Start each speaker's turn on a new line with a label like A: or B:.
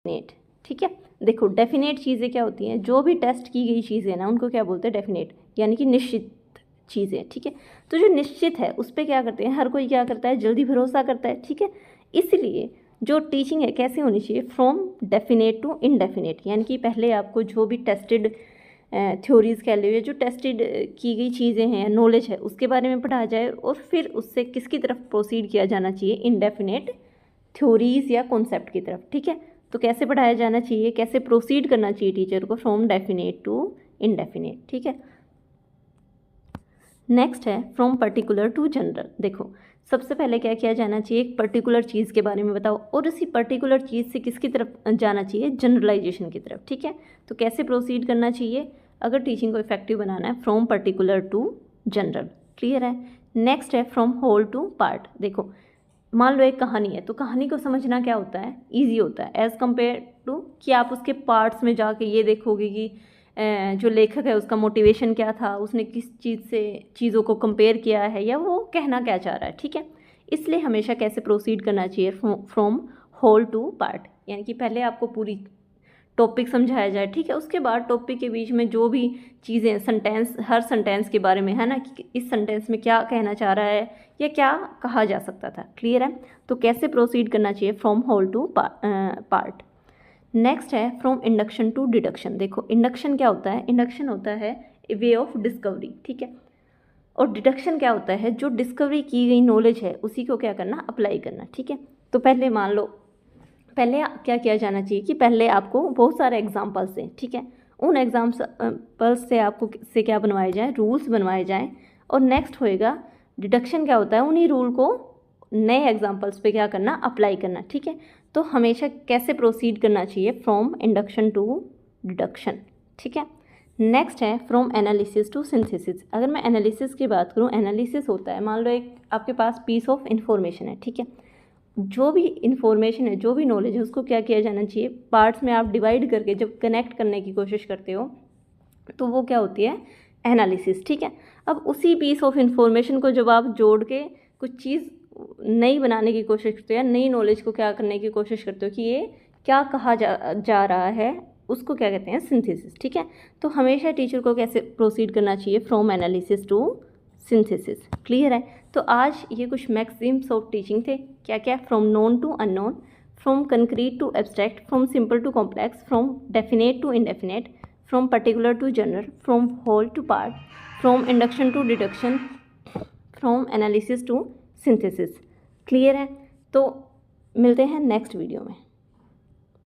A: Definite. ठीक है, देखो डेफिनेट चीज़ें क्या होती हैं, जो भी टेस्ट की गई चीज़ें ना उनको क्या बोलते हैं, डेफिनेट, यानी कि निश्चित चीज़ें। ठीक है, तो जो निश्चित है उस पर क्या करते हैं, हर कोई क्या करता है, जल्दी भरोसा करता है। ठीक है, इसलिए जो टीचिंग है कैसे होनी चाहिए, फ्रॉम डेफिनेट टू इनडेफिनेट, यानी कि पहले आपको जो भी टेस्टेड थ्योरीज कह लो या जो टेस्टेड की गई चीज़ें हैं, नॉलेज है, उसके बारे में पढ़ाया जाए और फिर उससे किसकी तरफ प्रोसीड किया जाना चाहिए, इनडेफिनेट थ्योरीज या कॉन्सेप्ट की तरफ। ठीक है, तो कैसे पढ़ाया जाना चाहिए, कैसे प्रोसीड करना चाहिए टीचर को, फ्रॉम डेफिनेट टू इनडेफिनेट। ठीक है, नेक्स्ट है फ्रॉम पर्टिकुलर टू जनरल। देखो सबसे पहले क्या किया जाना चाहिए, एक पर्टिकुलर चीज़ के बारे में बताओ और उसी पर्टिकुलर चीज़ से किसकी तरफ जाना चाहिए, जनरलाइजेशन की तरफ। ठीक है, तो कैसे प्रोसीड करना चाहिए अगर टीचिंग को इफेक्टिव बनाना है, from particular to general. Clear है। नेक्स्ट है फ्रॉम होल टू पार्ट। देखो मान लो एक कहानी है, तो कहानी को समझना क्या होता है, ईजी होता है एज़ कम्पेयर टू कि आप उसके पार्ट्स में जाके ये देखोगे कि जो लेखक है उसका मोटिवेशन क्या था, उसने किस चीज़ से चीज़ों को कंपेयर किया है या वो कहना क्या चाह रहा है। ठीक है, इसलिए हमेशा कैसे प्रोसीड करना चाहिए, फ्रॉम होल टू पार्ट, यानी कि पहले आपको पूरी टॉपिक समझाया जाए। ठीक है, उसके बाद टॉपिक के बीच में जो भी चीज़ें, सेंटेंस, हर सेंटेंस के बारे में है ना, कि इस सेंटेंस में क्या कहना चाह रहा है या क्या कहा जा सकता था। क्लियर है, तो कैसे प्रोसीड करना चाहिए, from whole to part. Next है फ्रॉम इंडक्शन टू डिडक्शन। देखो इंडक्शन क्या होता है, इंडक्शन होता है वे ऑफ डिस्कवरी। ठीक है, और डिडक्शन क्या होता है, जो डिस्कवरी की गई नॉलेज है उसी को क्या करना, अप्लाई करना। ठीक है, तो पहले मान लो, पहले क्या किया जाना चाहिए कि पहले आपको बहुत सारे एग्जाम्पल्स दें। ठीक है, उन एग्जाम्पल्स से आपको से क्या बनवाए जाए, रूल्स बनवाए जाएं। और नेक्स्ट होएगा डिडक्शन, क्या होता है, उन्हीं रूल को नए एग्जाम्पल्स पे क्या करना, अप्लाई करना। ठीक है, तो हमेशा कैसे प्रोसीड करना चाहिए, फ्रॉम इंडक्शन टू डिडक्शन। ठीक है, नेक्स्ट है फ्रॉम एनालिसिस टू सिंथेसिस। अगर मैं एनालिसिस की बात करूँ, एनालिसिस होता है, मान लो एक आपके पास पीस ऑफ इंफॉर्मेशन है। ठीक है, जो भी इंफॉर्मेशन है, जो भी नॉलेज है, उसको क्या किया जाना चाहिए, पार्ट्स में आप डिवाइड करके जब कनेक्ट करने की कोशिश करते हो तो वो क्या होती है, एनालिसिस। ठीक है, अब उसी पीस ऑफ इंफॉर्मेशन को जब आप जोड़ के कुछ चीज़ नई बनाने की कोशिश करते हो या नई नॉलेज को क्या करने की कोशिश करते हो कि ये क्या कहा जा रहा है, उसको क्या कहते हैं, सिंथेसिस। ठीक है, तो हमेशा टीचर को कैसे प्रोसीड करना चाहिए, from analysis to synthesis. Clear है, तो आज ये कुछ मैक्सिम्स ऑफ टीचिंग थे। क्या क्या, from known to unknown, from concrete to abstract, from simple to complex, from definite to indefinite, from particular to general, from whole to part, from induction to deduction, from analysis to synthesis. Clear है, तो मिलते हैं next video में।